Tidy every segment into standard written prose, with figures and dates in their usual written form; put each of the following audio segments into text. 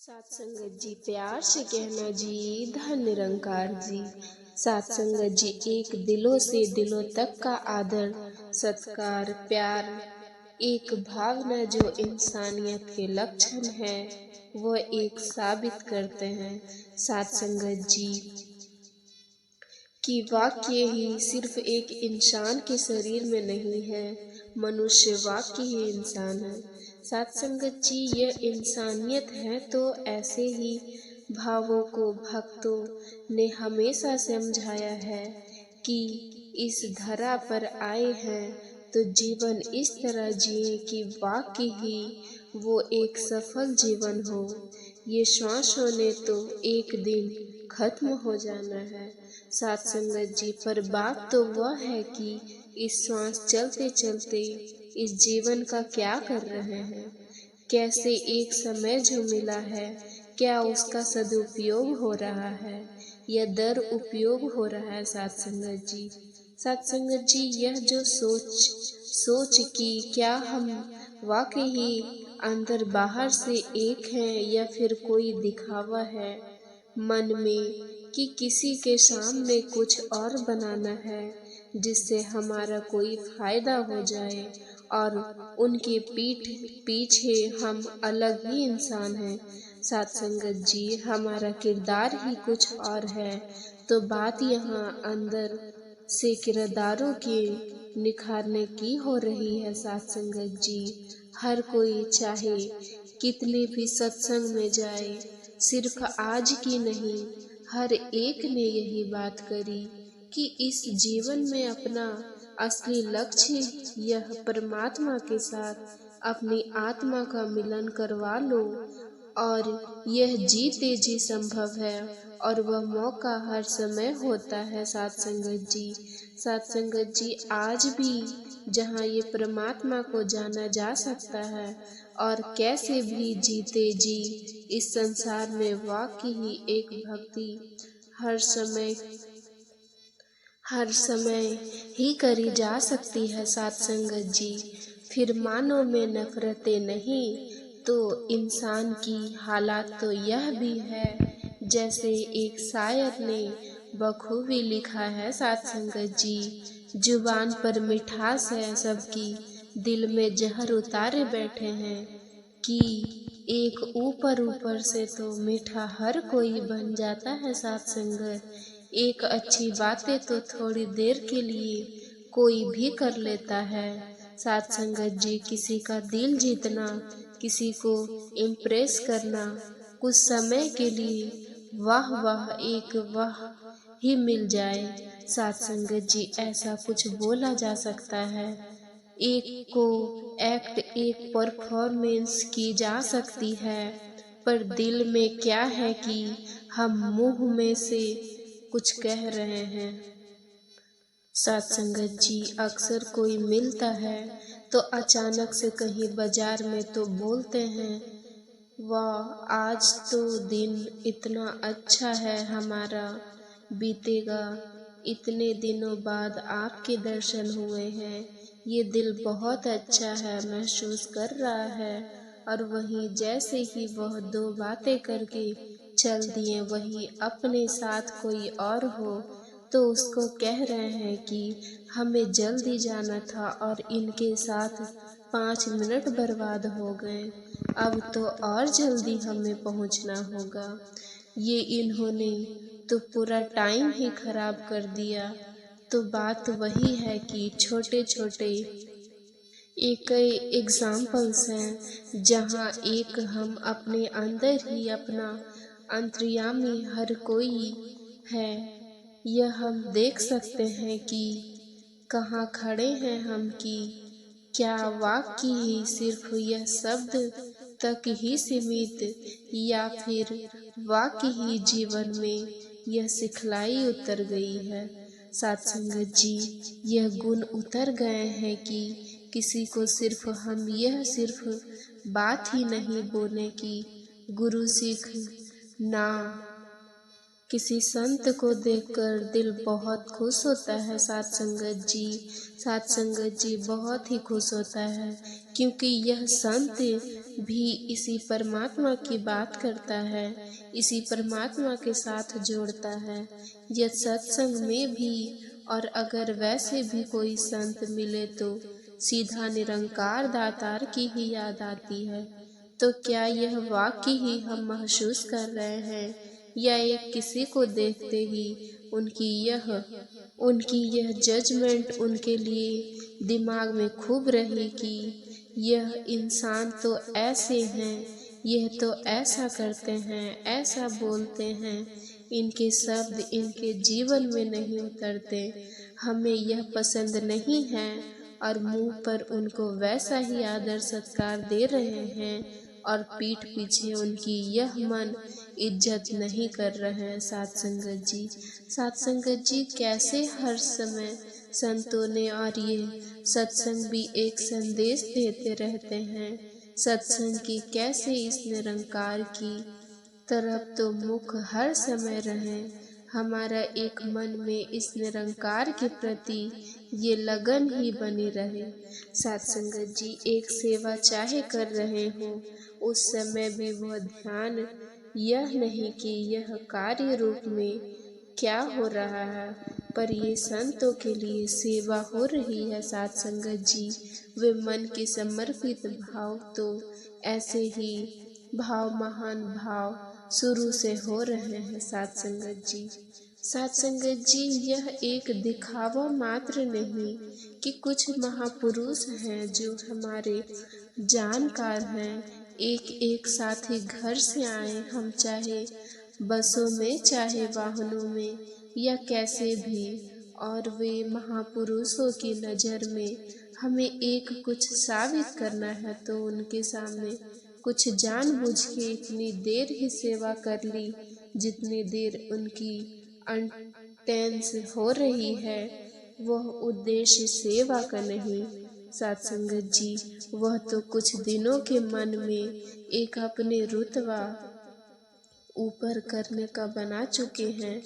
सात संगत जी प्यार से कहना जी, धन निरंकार जी। सात संगत जी एक दिलों से दिलों तक का आदर सत्कार प्यार, एक भावना जो इंसानियत के लक्षण है वो एक साबित करते हैं सात संगत जी कि वाक्य ही सिर्फ एक इंसान के शरीर में नहीं है, मनुष्य वाक्य ही इंसान है। सात संगत जी यह इंसानियत है तो ऐसे ही भावों को भक्तों ने हमेशा समझाया है कि इस धरा पर आए हैं तो जीवन इस तरह जिए कि वाक्य ही वो एक सफल जीवन हो। ये श्वासों ने तो एक दिन खत्म हो जाना है सात संगत जी, पर बात तो वह है कि इस श्वास चलते चलते इस जीवन का क्या कर रहे हैं, कैसे एक समय जो मिला है क्या उसका सदुपयोग हो रहा है या दुरुपयोग हो रहा है सात संगत जी। सात संगत जी यह जो सोच कि क्या हम वाकई ही अंदर बाहर से एक हैं या फिर कोई दिखावा है मन में कि किसी के सामने कुछ और बनाना है जिससे हमारा कोई फायदा हो जाए और उनके पीठ पीछे हम अलग ही इंसान हैं सात संगत जी, हमारा किरदार ही कुछ और है। तो बात यहाँ अंदर से किरदारों के निखारने की हो रही है सात संगत जी। हर कोई चाहे कितने भी सत्संग में जाए, सिर्फ आज की नहीं हर एक ने यही बात करी कि इस जीवन में अपना असली लक्ष्य यह परमात्मा के साथ अपनी आत्मा का मिलन करवा लो और यह जीते जी संभव है और वह मौका हर समय होता है सात संगत जी। सात संगत जी आज भी जहाँ ये परमात्मा को जाना जा सकता है और कैसे भी जीते जी इस संसार में वाकई ही एक भक्ति हर समय ही करी जा सकती है सात संगत जी। फिर मानो में नफरतें नहीं तो इंसान की हालात तो यह भी है जैसे एक शायर ने बखूबी लिखा है सात संगत जी, जुबान पर मिठास है सबकी दिल में जहर उतारे बैठे हैं कि एक ऊपर ऊपर से तो मीठा हर कोई बन जाता है सात संगत। एक अच्छी बातें तो थोड़ी देर के लिए कोई भी कर लेता है सात संगत जी, किसी का दिल जीतना, किसी को इम्प्रेस करना कुछ समय के लिए वाह वाह एक वाह ही मिल जाए सात संगत जी, ऐसा कुछ बोला जा सकता है। एक को एक्ट एक परफॉर्मेंस की जा सकती है पर दिल में क्या है कि हम मुंह में से कुछ कह रहे हैं सात संगत जी। अक्सर कोई मिलता है तो अचानक से कहीं बाजार में तो बोलते हैं वाह आज तो दिन इतना अच्छा है हमारा बीतेगा, इतने दिनों बाद आपके दर्शन हुए हैं, ये दिल बहुत अच्छा है महसूस कर रहा है। और वहीं जैसे ही वह दो बातें करके चल दिए वहीं अपने साथ कोई और हो तो उसको कह रहे हैं कि हमें जल्दी जाना था और इनके साथ 5 मिनट बर्बाद हो गए, अब तो और जल्दी हमें पहुंचना होगा। ये इन्होंने तो पूरा टाइम ही खराब कर दिया। तो बात वही है कि छोटे छोटे एक एग्जाम्पल्स हैं जहाँ एक हम अपने अंदर ही अपना अंतर्यामी हर कोई है, यह हम देख सकते हैं कि कहाँ खड़े हैं हम कि क्या वाक्य ही सिर्फ यह शब्द तक ही सीमित या फिर वाक्य ही जीवन में यह सिखलाई उतर गई है सात संगत जी। यह गुण उतर गए हैं कि किसी को सिर्फ हम यह सिर्फ बात ही नहीं बोले कि गुरु सिख ना, किसी संत को देखकर दिल बहुत खुश होता है सात संगत जी। सात संगत जी बहुत ही खुश होता है क्योंकि यह संत भी इसी परमात्मा की बात करता है, इसी परमात्मा के साथ जोड़ता है। यह सत्संग में भी, और अगर वैसे भी कोई संत मिले तो सीधा निरंकार दातार की ही याद आती है। तो क्या यह वाकई ही हम महसूस कर रहे हैं, या एक किसी को देखते ही उनकी यह जजमेंट उनके लिए दिमाग में खूब रही कि यह इंसान तो ऐसे हैं, यह तो ऐसा करते हैं, ऐसा बोलते हैं, इनके शब्द इनके जीवन में नहीं उतरते, हमें यह पसंद नहीं है, और मुंह पर उनको वैसा ही आदर सत्कार दे रहे हैं, और पीठ पीछे उनकी यह मन इज्जत नहीं कर रहे हैं। सात संगत जी कैसे हर समय संतों ने और ये सत्संग भी एक संदेश देते रहते हैं। सत्संग की कैसे इस निरंकार की तरफ तो मुख हर समय रहे, हमारा एक मन में इस निरंकार के प्रति ये लगन ही बनी रहे। सत्संगत जी एक सेवा चाहे कर रहे हो, उस समय भी वह ध्यान यह नहीं कि यह कार्य रूप में क्या हो रहा है, पर ये संतों के लिए सेवा हो रही है। सत्संगत जी वे मन के समर्पित भाव तो ऐसे ही भाव, महान भाव शुरू से हो रहे हैं। सत्संगत जी यह एक दिखावा मात्र नहीं कि कुछ महापुरुष हैं जो हमारे जानकार हैं, एक एक साथी घर से आए, हम चाहे बसों में चाहे वाहनों में या कैसे भी, और वे महापुरुषों की नज़र में हमें एक कुछ साबित करना है तो उनके सामने कुछ जानबूझ के इतनी देर ही सेवा कर ली जितनी देर उनकी अटेंस हो रही है, वह उद्देश्य सेवा का नहीं। सत्संगत जी वह तो कुछ दिनों के मन में एक अपने रुतबा ऊपर करने का बना चुके हैं,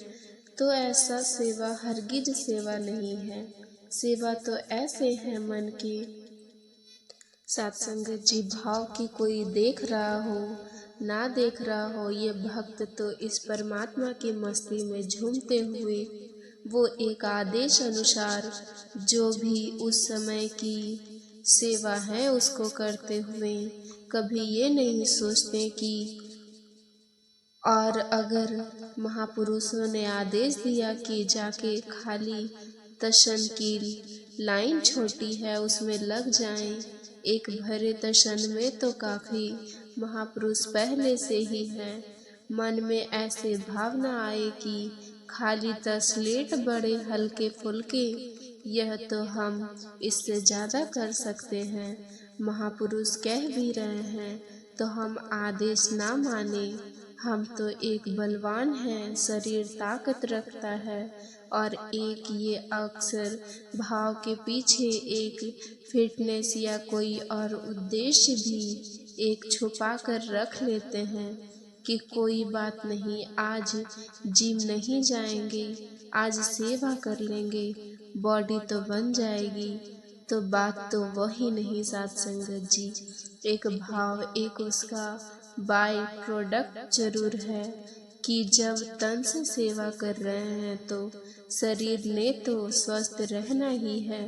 तो ऐसा सेवा हरगिज सेवा नहीं है। सेवा तो ऐसे है मन की। सत्संगत जी भाव की कोई देख रहा हो ना देख रहा हो, ये भक्त तो इस परमात्मा की मस्ती में झूमते हुए वो एक आदेश अनुसार जो भी उस समय की सेवा है उसको करते हुए कभी ये नहीं सोचते कि और अगर महापुरुषों ने आदेश दिया कि जाके खाली दर्शन की लाइन छोटी है उसमें लग जाएं, एक भरे दर्शन में तो काफी महापुरुष पहले से ही हैं। मन में ऐसे भावना आए कि खाली तसलेट बड़े हल्के फुल्के, यह तो हम इससे ज्यादा कर सकते हैं। महापुरुष कह भी रहे हैं तो हम आदेश ना माने। हम तो एक बलवान हैं, शरीर ताकत रखता है, और एक ये अक्सर भाव के पीछे एक फिटनेस या कोई और उद्देश्य भी एक छुपा कर रख लेते हैं कि कोई बात नहीं, आज जिम नहीं जाएंगे, आज सेवा कर लेंगे, बॉडी तो बन जाएगी। तो बात तो वही नहीं। सत्संगत जी एक भाव, एक उसका बाय प्रोडक्ट जरूर है कि जब तन से सेवा कर रहे हैं तो शरीर ने तो स्वस्थ रहना ही है।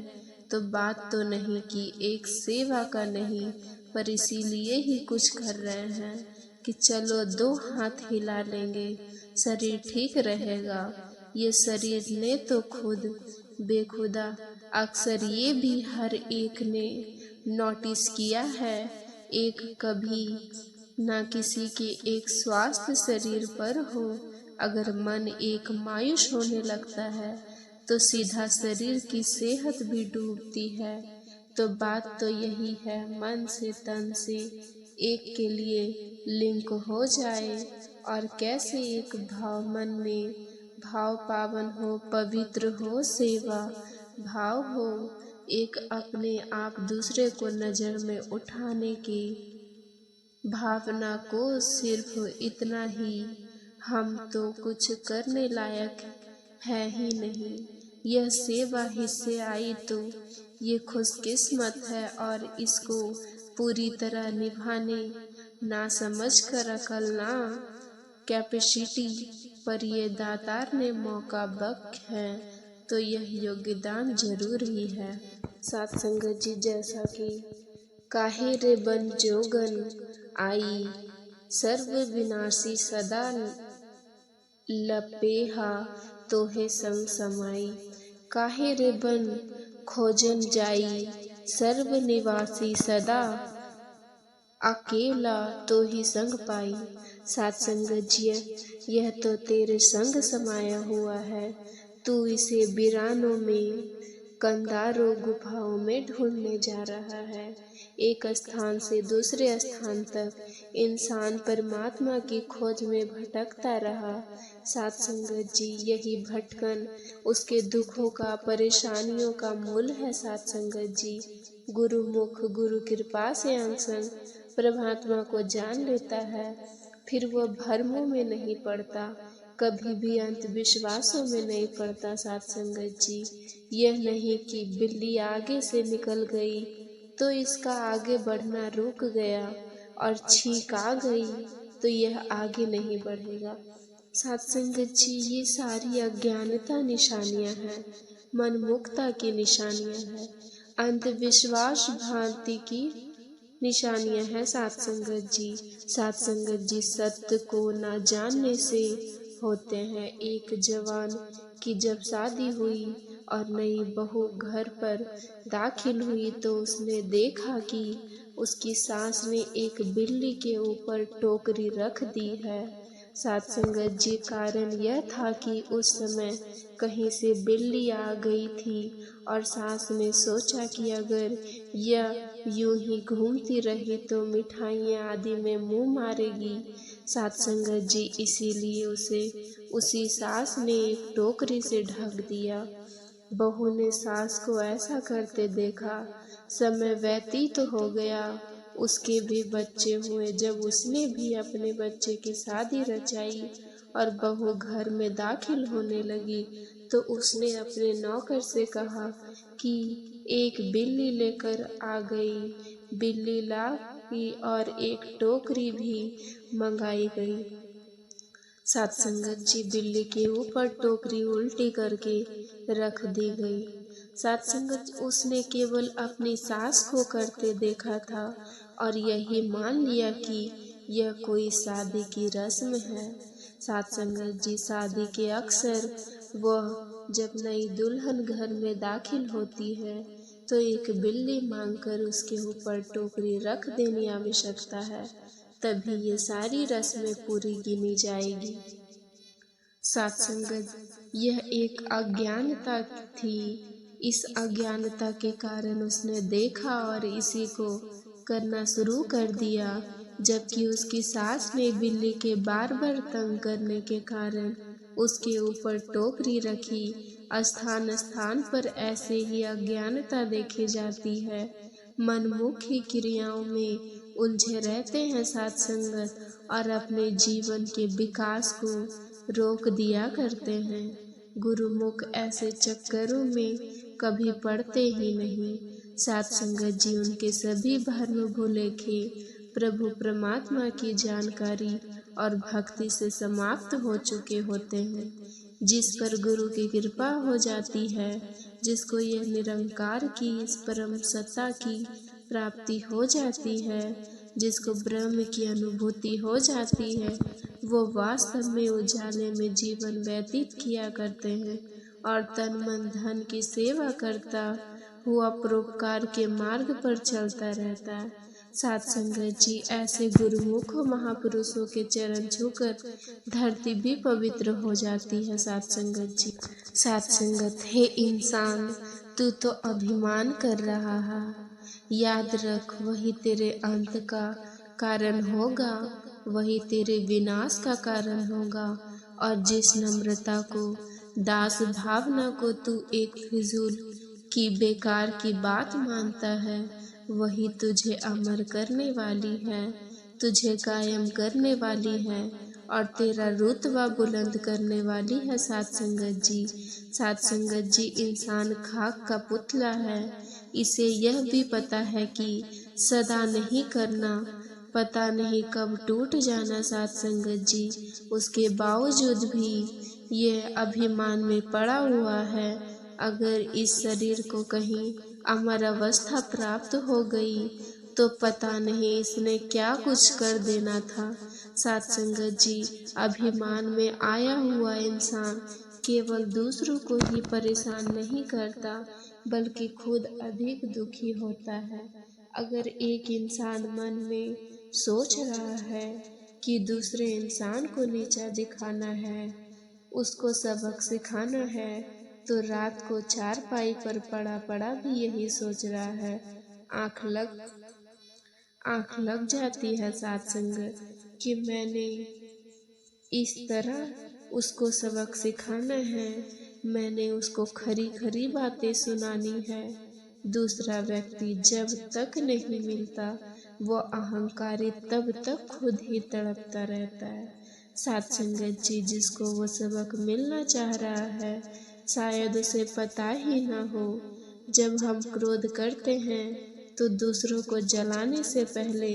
तो बात तो नहीं कि एक सेवा का नहीं, पर इसीलिए ही कुछ कर रहे हैं कि चलो 2 हाथ हिला लेंगे, शरीर ठीक रहेगा। ये शरीर ने तो खुद बेखुदा अक्सर ये भी हर एक ने नोटिस किया है, एक कभी न किसी के एक स्वस्थ शरीर पर हो, अगर मन एक मायूस होने लगता है तो सीधा शरीर की सेहत भी डूबती है। तो बात तो यही है, मन से तन से एक के लिए लिंक हो जाए, और कैसे एक भाव मन में भाव पावन हो, पवित्र हो, सेवा भाव हो, एक अपने आप दूसरे को नजर में उठाने की भावना को, सिर्फ इतना ही, हम तो कुछ करने लायक है ही नहीं, यह सेवा हिस्से आई तो ये खुशकिस्मत है और इसको पूरी तरह निभाने ना समझ कर अकल ना कैपेसिटी पर ये दातार ने मौका बख्श है तो यह योगदान जरूर ही है। साथ संगत जी, जैसा कि काहे रे बन जोगन आई सर्व विनाशी सदा लपेहा तोहे संग समाई। काहे रे बन खोजन जाई सर्व निवासी सदा अकेला तो ही संग पाई। साथ संगत जी, यह तो तेरे संग समाया हुआ है, तू इसे वीरानों में कंधारों गुफाओं में ढूंढने जा रहा है। एक स्थान से दूसरे स्थान तक इंसान परमात्मा की खोज में भटकता रहा। साथ संगत जी, यही भटकन उसके दुखों का, परेशानियों का मूल है। साथ संगत जी, गुरुमुख गुरु कृपा से अंग संग परमात्मा को जान लेता है, फिर वह भ्रमों में नहीं पड़ता, कभी भी अंधविश्वासों में नहीं पड़ता। साथ संगत जी, यह नहीं कि बिल्ली आगे से निकल गई तो इसका आगे बढ़ना रुक गया और छींक आ गई तो यह आगे नहीं बढ़ेगा। साथ संगत जी, ये सारी अज्ञानता निशानियां हैं, मनमुक्ता की निशानियां हैं, अंधविश्वास भ्रांति की निशानियां हैं। साथ संगत जी, साथ संगत जी, सत्य को न जानने से होते हैं। एक जवान की जब शादी हुई और नई बहू घर पर दाखिल हुई तो उसने देखा कि उसकी सास ने एक बिल्ली के ऊपर टोकरी रख दी है। साथ संगत जी, कारण यह था कि उस समय कहीं से बिल्ली आ गई थी और सास ने सोचा कि अगर यह यूं ही घूमती रही तो मिठाइयाँ आदि में मुंह मारेगी। साथ संगत जी, इसीलिए उसे उसी सास ने एक टोकरी से ढक दिया। बहू ने सास को ऐसा करते देखा, समय व्यतीत हो गया, उसके भी बच्चे हुए। जब उसने भी अपने बच्चे की शादी रचाई और बहू घर में दाखिल होने लगी तो उसने अपने नौकर से कहा कि एक बिल्ली लेकर आ गई। बिल्ली लाई और एक टोकरी भी मंगाई गई। साथ संगत जी, बिल्ली के ऊपर टोकरी उल्टी करके रख दी गई। साथ संगत, उसने केवल अपनी सास को करते देखा था और यही मान लिया कि यह कोई शादी की रस्म है। साथ संगत जी, शादी के अक्सर वह जब नई दुल्हन घर में दाखिल होती है तो एक बिल्ली मांगकर उसके ऊपर टोकरी रख देनी आवश्यकता है, तभी ये सारी रस्में पूरी गिनी जाएगी। साथ संगत, यह एक अज्ञानता थी। इस अज्ञानता के कारण उसने देखा और इसी को करना शुरू कर दिया, जबकि उसकी सास ने बिल्ली के बार बार तंग करने के कारण उसके ऊपर टोकरी रखी। स्थान स्थान पर ऐसे ही अज्ञानता देखी जाती है, मनमुखी क्रियाओं में उलझे रहते हैं साथ संगत और अपने जीवन के विकास को रोक दिया करते हैं। गुरुमुख ऐसे चक्करों में कभी पड़ते ही नहीं। साथ संगत जी, उनके सभी भ्रम भुलेखे प्रभु परमात्मा की जानकारी और भक्ति से समाप्त हो चुके होते हैं। जिस पर गुरु की कृपा हो जाती है, जिसको यह निरंकार की इस परम सत्ता की प्राप्ति हो जाती है, जिसको ब्रह्म की अनुभूति हो जाती है, वो वास्तव में उजाले में जीवन व्यतीत किया करते हैं और तन मन धन की सेवा करता हुआ परोपकार के मार्ग पर चलता रहता है। साथ संगत जी, ऐसे गुरुमुखों महापुरुषों के चरण छूकर धरती भी पवित्र हो जाती है। साथ संगत जी, साथ संगत, हे इंसान, तू तो अभिमान कर रहा है, याद रख वही तेरे अंत का कारण होगा, वही तेरे विनाश का कारण होगा। और जिस नम्रता को, दास भावना को तू एक फिजूल की बेकार की बात मानता है, वही तुझे अमर करने वाली है, तुझे कायम करने वाली है और तेरा रुतबा बुलंद करने वाली है। साथ संगत जी, साथ संगत जी, इंसान खाक का पुतला है। इसे यह भी पता है कि सदा नहीं करना, पता नहीं कब टूट जाना साथ संगत जी। उसके बावजूद भी ये अभिमान में पड़ा हुआ है। अगर इस शरीर को कहीं अमर अवस्था प्राप्त हो गई तो पता नहीं इसने क्या कुछ कर देना था। साथ संगत जी, अभिमान में आया हुआ इंसान केवल दूसरों को ही परेशान नहीं करता बल्कि खुद अधिक दुखी होता है। अगर एक इंसान मन में सोच रहा है कि दूसरे इंसान को नीचा दिखाना है, उसको सबक सिखाना है, तो रात को चारपाई पर पड़ा पड़ा भी यही सोच रहा है। आंख लग जाती है साथ संगत कि मैंने इस तरह उसको सबक सिखाना है, मैंने उसको खरी खरी बातें सुनानी है। दूसरा व्यक्ति जब तक नहीं मिलता वो अहंकारी तब तक खुद ही तड़पता रहता है। साथ संगत जी, जिसको वो सबक मिलना चाह रहा है शायद उसे पता ही ना हो। जब हम क्रोध करते हैं तो दूसरों को जलाने से पहले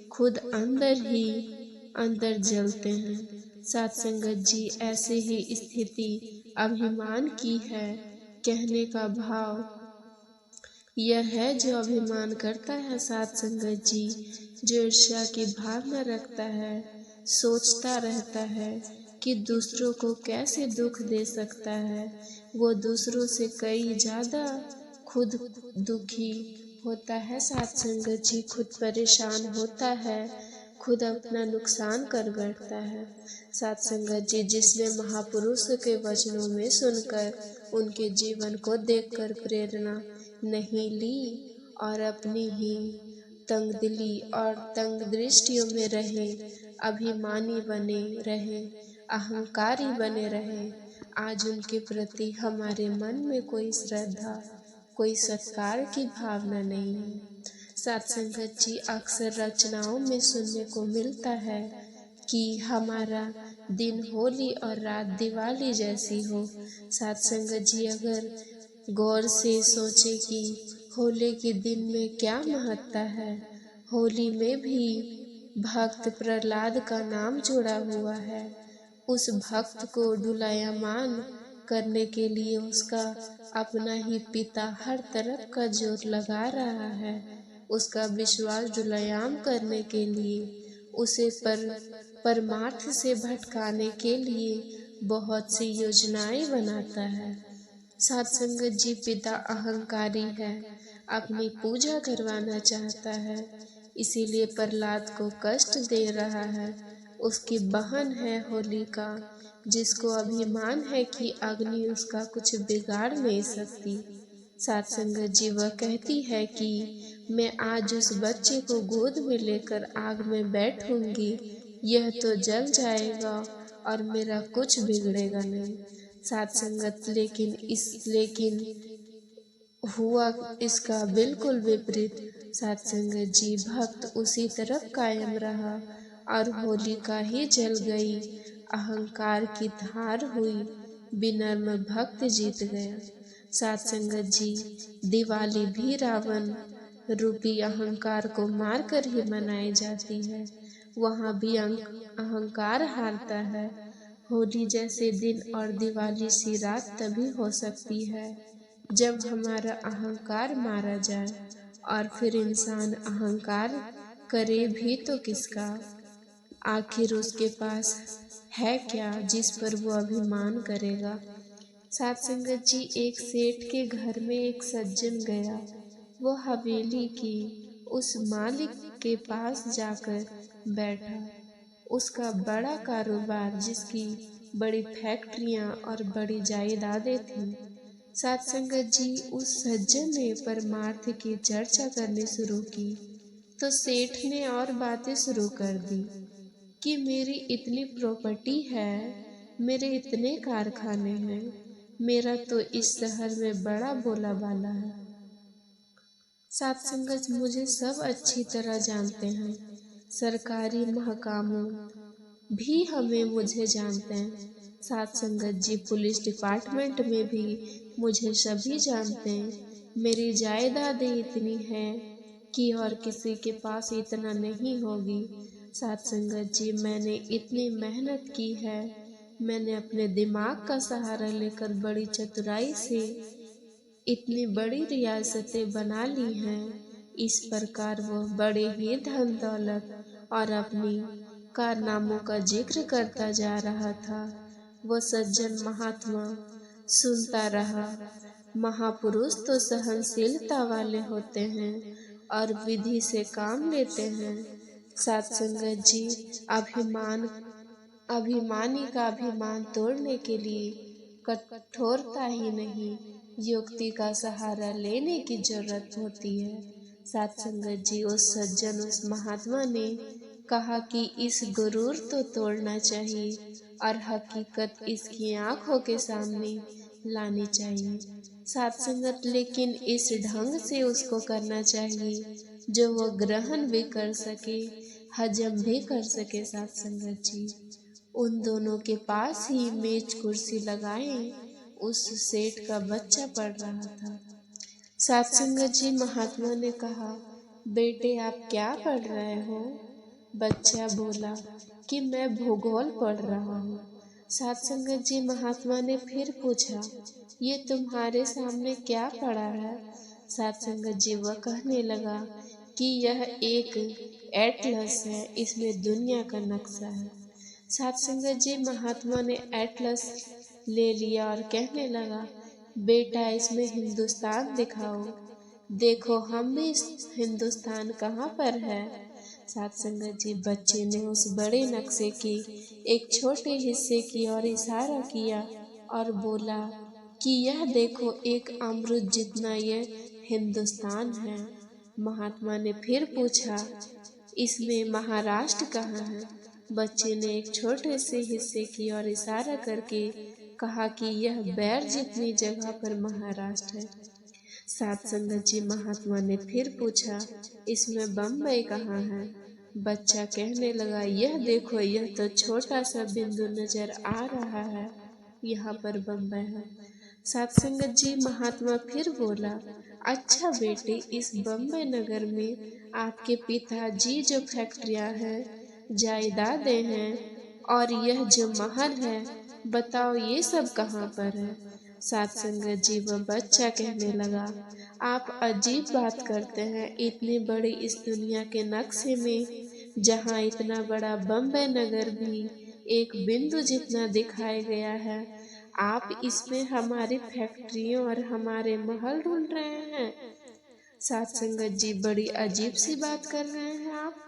खुद अंदर जलते हैं। साथ संगत जी, ऐसे ही स्थिति अभिमान की है। कहने का भाव यह है, जो अभिमान करता है साथ संगत जी, जो ईर्ष्या की भावना रखता है, सोचता रहता है कि दूसरों को कैसे दुख दे सकता है, वो दूसरों से कई ज्यादा खुद दुखी होता है। साथ संगत जी, खुद परेशान होता है, खुद अपना नुकसान कर बैठता है। साथ संगत जी, जिसने महापुरुष के वचनों में सुनकर उनके जीवन को देखकर प्रेरणा नहीं ली और अपनी ही तंगदिली और तंग दृष्टियों में रहे, अभिमानी बने रहे, अहंकारी बने रहे, आज उनके प्रति हमारे मन में कोई श्रद्धा, कोई सत्कार की भावना नहीं है। साथ संगत जी, अक्सर रचनाओं में सुनने को मिलता है कि हमारा दिन होली और रात दिवाली जैसी हो। साथ संगत जी, अगर गौर से सोचे कि होली के दिन में क्या महत्ता है, होली में भी भक्त प्रहलाद का नाम जुड़ा हुआ है। उस भक्त को डुलायमान करने के लिए उसका अपना ही पिता हर तरफ का जोर लगा रहा है। उसका विश्वास डुलायमान करने के लिए, उसे परमार्थ से भटकाने के लिए बहुत सी योजनाएं बनाता है। साथ संगत जी, पिता अहंकारी है, अपनी पूजा करवाना चाहता है, इसीलिए प्रहलाद को कष्ट दे रहा है। उसकी बहन है होलिका, जिसको अभिमान है कि अग्नि उसका कुछ बिगाड़ नहीं सकती। साथ संगत जी, वह कहती है कि मैं आज उस बच्चे को गोद में लेकर आग में बैठूंगी, यह तो जल जाएगा और मेरा कुछ बिगड़ेगा नहीं। साथ संगत, लेकिन हुआ इसका बिल्कुल विपरीत। साथ संगत जी, भक्त उसी तरफ कायम रहा और होलिका ही जल गई। अहंकार की धार हुई, विनम्र भक्त जीत गया। साथ संगत जी, दिवाली भी रावण रूपी अहंकार को मारकर ही मनाई जाती है। वहाँ भी अहंकार हारता है। होली जैसे दिन और दिवाली सी रात तभी हो सकती है जब हमारा अहंकार मारा जाए, और फिर इंसान अहंकार करे भी तो किसका? आखिर उसके पास है क्या जिस पर वो अभिमान करेगा? साथ संगत जी, एक सेठ के घर में एक सज्जन गया। वो हवेली की उस मालिक के पास जाकर बैठा। उसका बड़ा कारोबार, जिसकी बड़ी फैक्ट्रियां और बड़ी जायदादें थीं। साथ संगत जी, उस सज्जन ने परमार्थ की चर्चा करनी शुरू की तो सेठ ने और बातें शुरू कर दी कि मेरी इतनी प्रॉपर्टी है, मेरे इतने कारखाने हैं, मेरा तो इस शहर में बड़ा बोलाबाला है। साथ संगत, मुझे सब अच्छी तरह जानते हैं, सरकारी महकामों भी मुझे जानते हैं। साथ संगत जी, पुलिस डिपार्टमेंट में भी मुझे सभी जानते हैं। मेरी जायदादें इतनी हैं कि और किसी के पास इतना नहीं होगी। साथ संगत जी, मैंने इतनी मेहनत की है, मैंने अपने दिमाग का सहारा लेकर बड़ी चतुराई से इतनी बड़ी रियासतें बना ली हैं। इस प्रकार वह बड़े ही धन दौलत और अपनी कारनामों का जिक्र करता जा रहा था। वह सज्जन महात्मा सुनता रहा। महापुरुष तो सहनशीलता वाले होते हैं और विधि से काम लेते हैं। साथ संगत जी, अभिमान अभिमानी का अभिमान तोड़ने के लिए कठोरता ही नहीं, युक्ति का सहारा लेने की जरूरत होती है। साथ संगत जी, उस सज्जन, उस महात्मा ने कहा कि इस गुरूर तो तोड़ना चाहिए और हकीकत इसकी आंखों के सामने लानी चाहिए। साथ संगत, लेकिन इस ढंग से उसको करना चाहिए जो वो ग्रहण भी कर सके, हजम भी कर सके। साथ संगत जी, उन दोनों के पास ही मेज कुर्सी लगाए उस सेठ का बच्चा पढ़ रहा था। साथ संगत जी, महात्मा ने कहा, बेटे आप क्या पढ़ रहे हो? बच्चा बोला कि मैं भूगोल पढ़ रहा हूँ। साथ संगत जी, महात्मा ने फिर पूछा, ये तुम्हारे सामने क्या पड़ा है? साथ संगत जी, वह कहने लगा कि यह एक एटलस है, इसमें दुनिया का नक्शा है। साथ संगत जी, महात्मा ने एटलस ले लिया और कहने लगा, बेटा इसमें हिंदुस्तान दिखाओ, देखो हम भी हिंदुस्तान कहाँ पर है। साथ संगत जी, बच्चे ने उस बड़े नक्शे के एक छोटे हिस्से की ओर इशारा किया और बोला कि यह देखो, एक अमरूद जितना यह हिंदुस्तान है। महात्मा ने फिर पूछा, इसमें महाराष्ट्र कहाँ है? बच्चे ने एक छोटे से हिस्से की ओर इशारा करके कहा कि यह बैर जितनी जगह पर महाराष्ट्र है। साथ संगत जी, महात्मा ने फिर पूछा, इसमें बम्बई कहाँ है? बच्चा कहने लगा, यह देखो, यह तो छोटा सा बिंदु नजर आ रहा है, यहाँ पर बम्बई है। साथ संगत जी, महात्मा फिर बोला, अच्छा बेटे, इस बम्बई नगर में आपके पिताजी जो फैक्ट्रियां हैं, जायदादें हैं और यह जो महल है, बताओ ये सब कहाँ पर है? साथ संगत जी, वह बच्चा कहने लगा, आप अजीब बात करते हैं। इतनी बड़ी इस दुनिया के नक्शे में जहाँ इतना बड़ा बम्बई नगर भी एक बिंदु जितना दिखाया गया है, आप इसमें हमारी फैक्ट्रियों और हमारे महल ढूंढ रहे हैं। साथ संगत जी, बड़ी अजीब सी बात कर रहे हैं आप।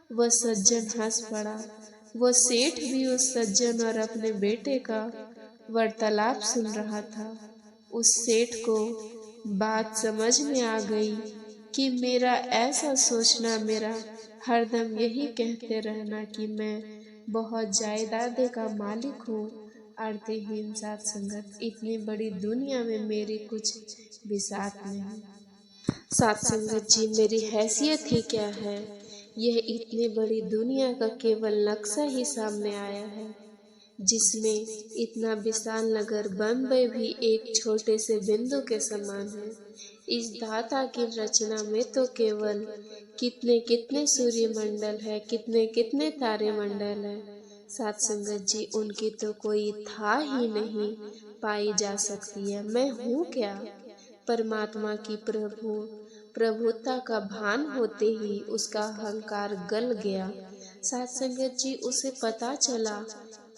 वह सज्जन हंस पड़ा। वह सेठ भी उस सज्जन और अपने बेटे का वार्तालाप सुन रहा था। उस सेठ को बात समझ में आ गई कि मेरा ऐसा सोचना, मेरा हरदम यही कहते रहना कि मैं बहुत जायदादे का मालिक हूँ, अर्थहीन। साथ संगत, इतनी बड़ी दुनिया में मेरी कुछ बिसात नहीं। साथ संगत जी, मेरी हैसियत ही क्या है? यह इतनी बड़ी दुनिया का केवल नक्शा ही सामने आया है, जिसमें इतना विशाल नगर बम्बई भी एक छोटे से बिंदु के समान है। इस धाता की रचना में तो केवल कितने कितने सूर्य मंडल है, कितने कितने तारे मंडल है। साथ संगत जी, उनकी तो कोई था ही नहीं पाई जा सकती है। मैं हूँ क्या? परमात्मा की प्रभुता का भान होते ही उसका अहंकार गल गया। साथ संगत जी, उसे पता चला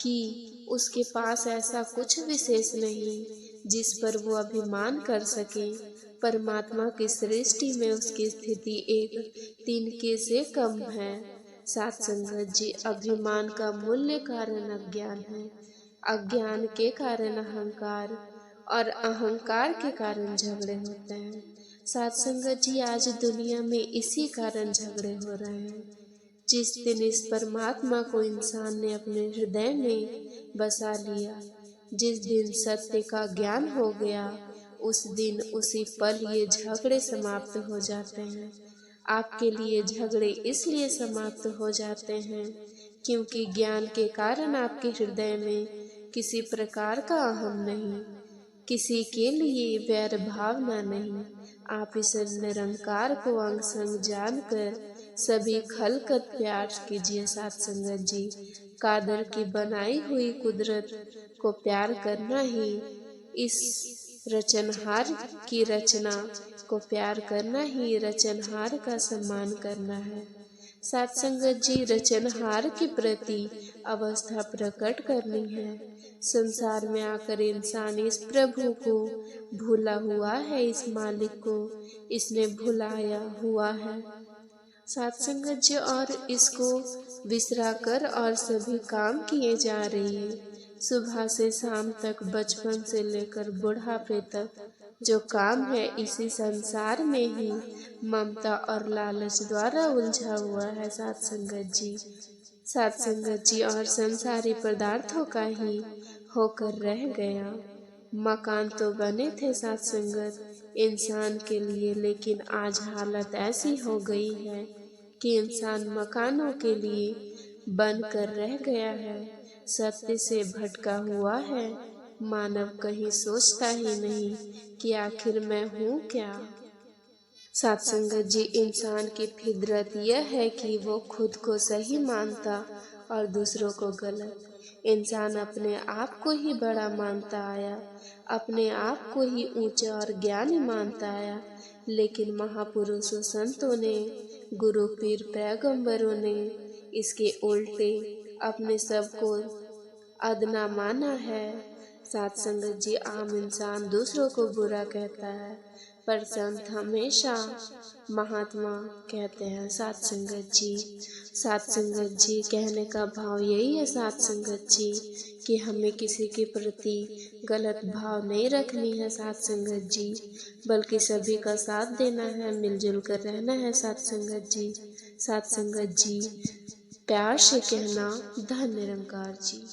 कि उसके पास ऐसा कुछ विशेष नहीं जिस पर वो अभिमान कर सके। परमात्मा की सृष्टि में उसकी स्थिति एक तिनके से कम है। साथ संगत जी, अभिमान का मूल्य कारण अज्ञान है, अज्ञान के कारण अहंकार और अहंकार के कारण झगड़े होते हैं। साथ संगत जी, आज दुनिया में इसी कारण झगड़े हो रहे हैं। जिस दिन इस परमात्मा को इंसान ने अपने हृदय में बसा लिया, जिस दिन सत्य का ज्ञान हो गया, उस दिन उसी पल ये झगड़े समाप्त हो जाते हैं। आपके लिए झगड़े इसलिए समाप्त हो जाते हैं क्योंकि ज्ञान के कारण आपके हृदय में किसी प्रकार का अहम नहीं, किसी के लिए वैर भावना नहीं। आप इस निरंकार को अंग संग जानकर सभी खलकत प्यार कीजिए साथ संगत जी। कादर की बनाई हुई कुदरत को प्यार करना ही, इस रचनहार की रचना को प्यार करना ही रचनहार का सम्मान करना है। साथ संगत जी, रचनहार के प्रति अवस्था प्रकट करनी है। संसार में आकर इंसान इस प्रभु को भूला हुआ है, इस मालिक को इसने भुलाया हुआ है साथ संगत जी, और इसको विसरा कर और सभी काम किए जा रही है। सुबह से शाम तक, बचपन से लेकर बुढ़ापे तक जो काम है, इसी संसार में ही ममता और लालच द्वारा उलझा हुआ है साथ संगत जी। साथ संगत जी, और संसारी पदार्थों का ही होकर रह गया। मकान तो बने थे साथ संगत इंसान के लिए, लेकिन आज हालत ऐसी हो गई है कि इंसान मकानों के लिए बनकर रह गया है। सत्य से भटका हुआ है। मानव कहीं सोचता ही नहीं कि आखिर मैं हूँ क्या। साथ संगत जी, इंसान की फितरत यह है कि वो खुद को सही मानता और दूसरों को गलत। इंसान अपने आप को ही बड़ा मानता आया, अपने आप को ही ऊंचा और ज्ञानी मानता आया, लेकिन महापुरुषों संतों ने, गुरु पीर पैगंबरों ने इसके उल्टे अपने सब को अदना माना है। साथ संगत जी, आम इंसान दूसरों को बुरा कहता है, पर संत हमेशा महात्मा कहते हैं साथ संगत जी। साथ संगत जी, कहने का भाव यही है साथ संगत जी कि हमें किसी के प्रति गलत भाव नहीं रखनी है साथ संगत जी, बल्कि सभी का साथ देना है, मिलजुल कर रहना है साथ संगत जी। साथ संगत जी, प्यार से कहना, धन निरंकार जी।